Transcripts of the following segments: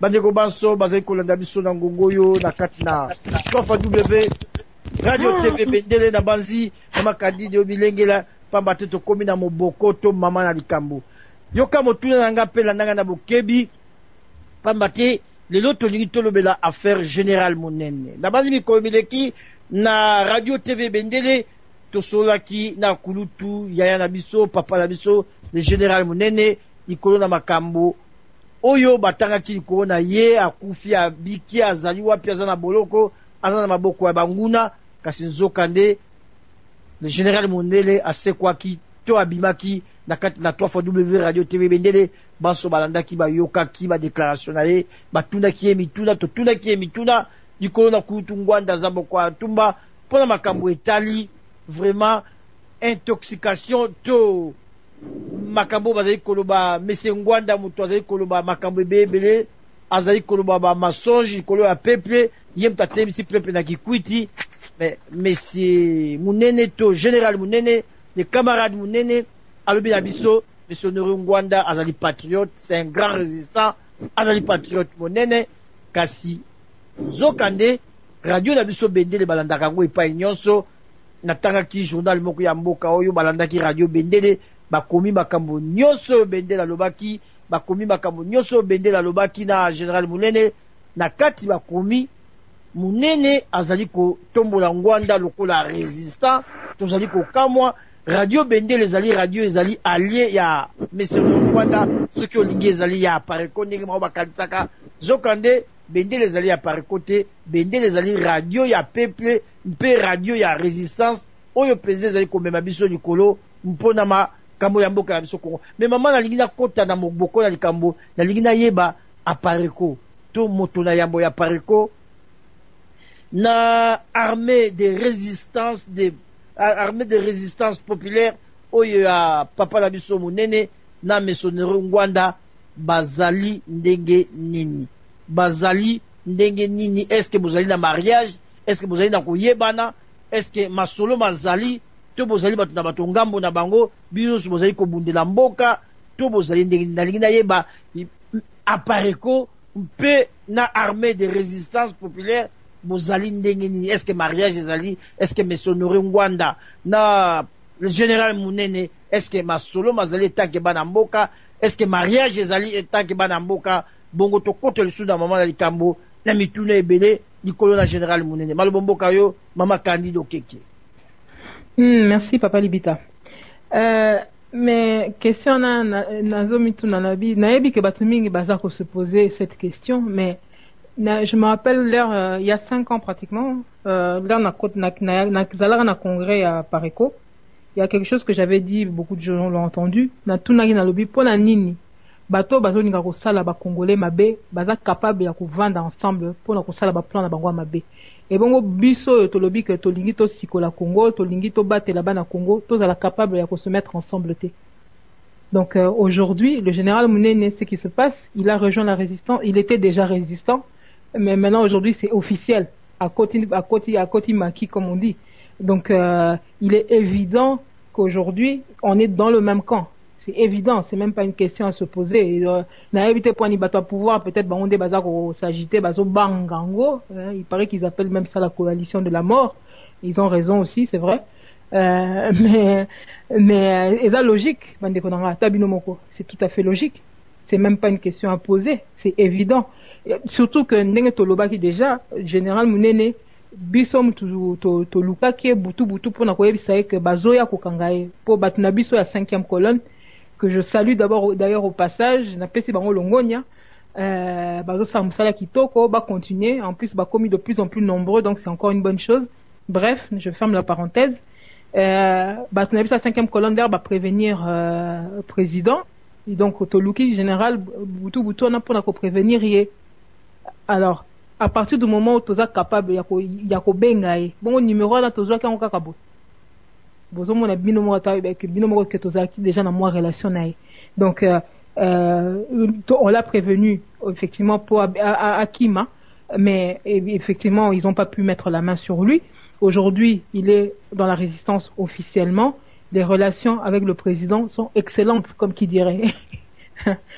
bandeko banso bazali kolanda biso na ngongo yo na kati na Kofa W Radio TV Bendele na banzi mama Kadidi obilengela pamba te tokomi na moboko to mama na likambo yoka motuna na nga pela nanga na bokebi pamba te lelo tolingi tolobela affaire générale monene na banzi mikomileki na Radio TV Bendele tosolaki na kulutu yaya na biso papa na biso le général monene likolo na makambo oyo batangaki likolo na ye akufi abiki azali wapi aza na boloko aza na maboko ya banguna kasi nzokande le général monene asekwaki to abimaki na kati na 3W Radio TV Bendele banso balandaki bayokaki ba déclaration na ye batundaki ye mituna totundaki ye mituna likolo na kulutu ngwanda za boko atumba pona makambo etali vraiment intoxication to makambo bazali koloba mese ngwanda mutu azali koloba makambo ebele azali koloba ba mensonge likolo ya peuple ye mutu atelemisi peuple na kikwiti mais monsieur munene to général munene les camarades munene alobi na biso monsieur Honoré Ngwanda azali patriote c'est un grand résistant azali patriote munene kasi zokande radio na biso Bendele balandaka ngo epai nyonso natangaki journal moko ya mboka oyo balandaki radio Bendele bakomi makambo nyonso Bendele alobaki bakomi makambo nyonso Bendele alobaki na général Munene na kati bakomi Munene azali ko tombola Ngwanda lokola résistant tozali ko kamwa radio Bendele ezali radio ezali allié ya monsieur Ngwanda soki olingi ezali ya pareko ndenge mako bakalisaka zokande Bendele ezali ya pareko te Bendele ezali radio ya peuple mpe radio ya résistance oyo peze ezali komema biso likolo mpona makambo ya mboka ya biso Kongo mais mama nalingi nakota na moboko na likambo nalingi nayeba apareko to moto na yambo ya pareko na armée de résistance populaire oyo ya papa na biso monene na mesonero Ngwanda bazali ndenge nini est-ce que bozali na mariage est-ce que bozali na koyebana est-ce que masolo mazali to bozali bato na bato ngambo na bango biso bozali kobundela mboka to bozali ndenge nalingi nayeba apareko mpe na armée de résistance populaire bozali ndenge nini est-ce que mariage ezali est-ce que monsieur Honoré Ngwanda na le général Munene est-ce que masolo mazali etanke bana mboka est-ce que mariage ezali etanke bana mboka bongo tokoto lisuda mama na likambo na mituna ebele likolo na général Munene malobo mboka yo mama Candido Keke. Merci papa Libita. Mais question na zo mituna nabi nayebi ke batu mingi baza ko se poser cette question mais je me rappelle l'heure il y a 5 ans pratiquement l'heure na congrès à Pareko il y a quelque chose que j'avais dit beaucoup de gens l'ont entendu na tunaki na lobi pona nini bato bazoninga kosala ba congolais mabe baza capable ya kovanda ensemble pona kosala ba plan na bango mabe et bongo biso to lobi que to lingi to sikola Congo to lingi to batela bana Congo to za capable ya ko se mettre ensemble te. Donc aujourd'hui le général Munene ce qui se passe il a rejoint la résistance il était déjà résistant mais maintenant aujourd'hui c'est officiel à côté Maki comme on dit. Donc il est évident qu'aujourd'hui on est dans le même camp. C'est évident, c'est même pas une question à se poser. Na évité pour ni bateau pouvoir peut-être on des bazar s'agiter bazo bangango, il paraît qu'ils appellent même ça la coalition de la mort. Ils ont raison aussi, c'est vrai. Mais et ça logique, bande konanga tabinomoko, c'est tout à fait logique. C'est même pas une question à poser, c'est évident. Surtout que ndenge toloba qui déjà général Munene bisom to lukaki butu pour na koyebisa que bazoya kokangaye pour batuna biso ya 5e colonne que je salue d'ailleurs au passage na pesi bango longonya bazo sa musala kitoko ba continuer en plus ba commis de plus en plus nombreux donc c'est encore une bonne chose. Bref, je ferme la parenthèse. Batuna biso 5e colonne d'ailleurs ba prévenir président et donc toluki général butu na pour na ko prévenir yé. Alors à partir du moment où tu es capable ya ko bengaye bon numéro là tozo ka ngaka kabo bozo mona binomo ta avec binomo que tu as déjà dans moi relation nae donc on l'a prévenu effectivement pour à Kima mais effectivement ils ont pas pu mettre la main sur lui. Aujourd'hui il est dans la résistance officiellement, les relations avec le président sont excellentes comme qui dirait.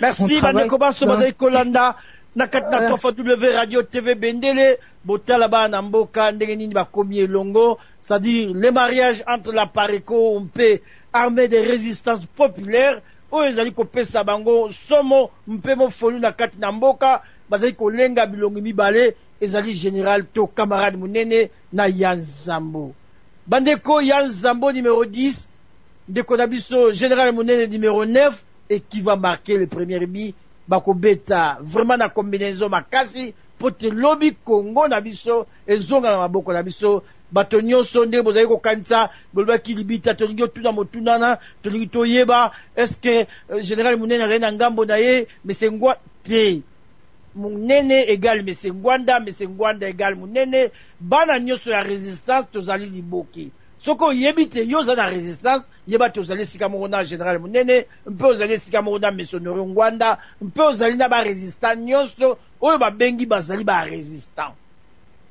Merci Manekoba Sobazai Kolanda na katna w radio TV Bendele botala ba na mboka ndenge nini bakomi elongo, c'est-à-dire le mariage entre la Pareco on peut armée de résistance populaire oyo ezali kopesa bango somo mpe mofolu na kati na mboka bazali kolenga bilongi mibale ezali général to camarade munene na Yanzambo. Bandeko Yanzambo numéro 10, ndeko na biso général munene numéro 9 et qui va marquer le premier but bako beta vraiment na combinaison makasi pote lobby Congo na biso ezonga na maboko na biso bato nyonso nde bozali kokanisa bolobaki libita tolingi otuna motunana tolingi toyeba est-ce que général munene azali na ngambo na ye mesengwa te munene égal mesengwanda mesengwanda égal munene bana nyonso ya résistance tozali liboki soko yebite yo za na résistance yeba tozali sika moko na général munene mpe ozali sika moko na mesonoro ngwanda mpe ozali na ba résistant nyonso oyo babengi bazali ba résistant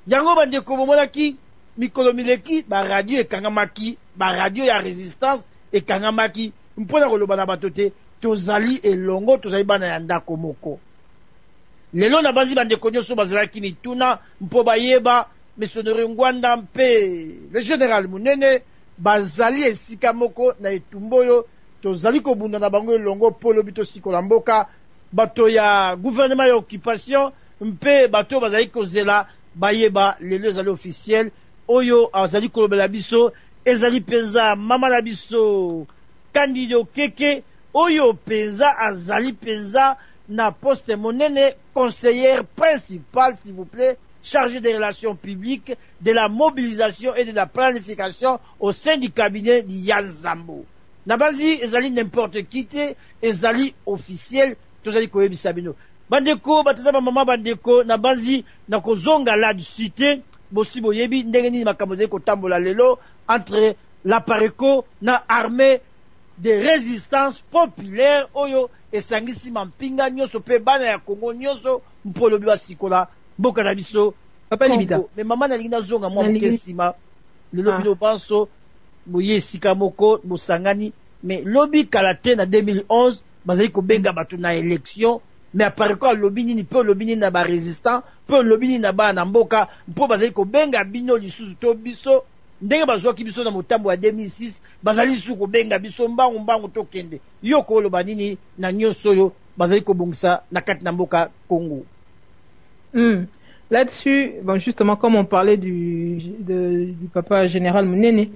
yango bandeko bomonaki mikolo mileki ba radio ekangamaki ba radio ya résistance ekangamaki mpona koloba na bato te tozali elongo tozali bana ya ndako moko lelo na bazi bandeko nyonso bazalaki mituna mpo bayeba mesonori ngwanda mpe le général munene bazali esika moko na etumbo oyo tozali kobunda na bango elongo mpo lobi tosikola mboka bato ya gouvernement ya occupation mpe bato bazali kozela bayeba lelo ezali officiel oyo azali kolobela biso ezali penza mama na biso Candido Keke oyo penza azali penza na poste monene conseillère principale s'il vous plaît chargé des relations publiques, de la mobilisation et de la planification au sein du cabinet de Yanzambo. Nabazi ezali n'importe qui te ezali officiel tozali koyebisa bino bandeko batata mama bandeko nabazi na kozonga la du cité bosi boyebi ndenge nini makambo ezali kotambola lelo entre la Pareco na armée de résistance populaire oyo esangisi mampinga nyonso pe bana ya Congo nyonso mpolobi basikola mboka na biso papa libida mais mama na linga zonga mwa mokesima lelo bino banso boye esika moko bosangani mais lobi kalate na 2011 bazali kobenga bato na élection mais apare quoi lobi nini pe lobi nini na ba résistant pe lobi nini na ba na mboka mpo bazali kobenga bino lisusu to biso ndenge bazwaki biso na motambo ya 2006 bazali su kobenga biso mbangu to kende yo koloba nini na nyonso yo bazali kobongisa na kati na mboka Congo. Là-dessus, bon, justement, comme on parlait du papa général Munene,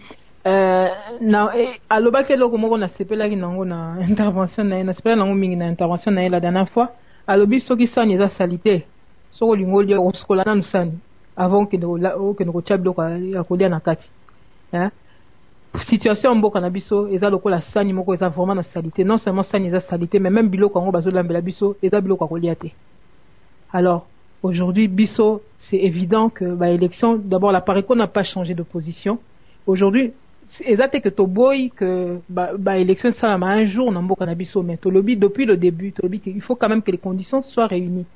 à l'obake loko moko na sepela ki nango na intervention na sepela nango mingi na intervention na la dernière fois, à l'obi soki sani eza salité, soko lingoli o skola na sani avant que no chablo ya kolia na kati. Hein? Situation mboka na biso eza lokola sani moko eza vraiment na salité, non seulement sani eza salité mais même biloko yango bazolambela biso eza biloko kolia te. Alors aujourd'hui, Bisso, c'est évident que l'élection, d'abord la Pareco n'a pas changé de position. Aujourd'hui, c'est exact que Toboy, que l'élection ça un jour dans Boka Bisso, mais Tolobi depuis le début, Tolobi il faut quand même que les conditions soient réunies.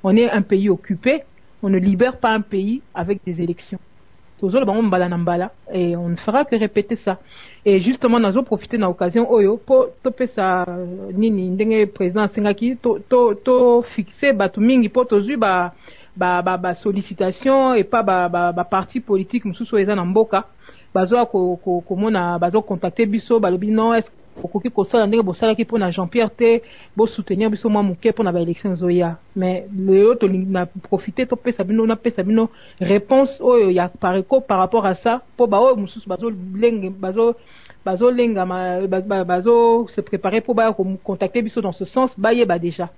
On est un pays occupé, on ne libère pas un pays avec des élections. Et on ne fera que répéter ça. Et justement, nous avons profité de l'occasion oyo pour topé ça nini ndenge président Sengaki to fixer batu mingi pour tozu ba sollicitation et pas parti politique mususu eza na mboka bazo ko mona bazo contacter biso balobi non est-ce okoki kosala ndenge bosalaki mpona Jean-Pierre te bosoutenir biso mwa moke mpona baélection zoya mais lelo tolinga profite topesa bino napesa bino réponse oyo ya Pareco par rapport à ça mpo baoyo mosusu bazo se préparer pour contacter biso dans ce sens bayeba déjà.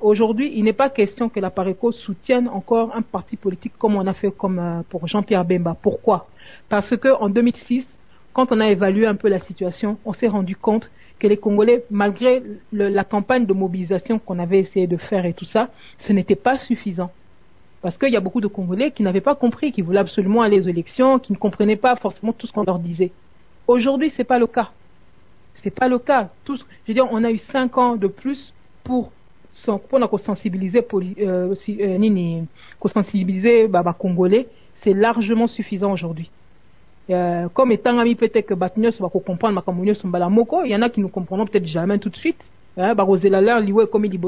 Aujourd'hui, il n'est pas question que la Pareco soutienne encore un parti politique comme on a fait comme pour Jean-Pierre Bemba. Pourquoi? Parce que en 2006, quand on a évalué un peu la situation, on s'est rendu compte que les Congolais, malgré la campagne de mobilisation qu'on avait essayé de faire et tout ça, ce n'était pas suffisant. Parce qu'il y a beaucoup de Congolais qui n'avaient pas compris, qui voulaient absolument aller aux élections, qui ne comprenaient pas forcément tout ce qu'on leur disait. Aujourd'hui, c'est pas le cas. C'est pas le cas. Je veux dire, on a eu 5 ans de plus pour sensibiliser Congolais. C'est largement suffisant aujourd'hui. Comme étant ami peut-être que Batnios va comprendre Makamounio Moko, il y en a qui ne comprendront peut-être jamais tout de suite. Comme il dit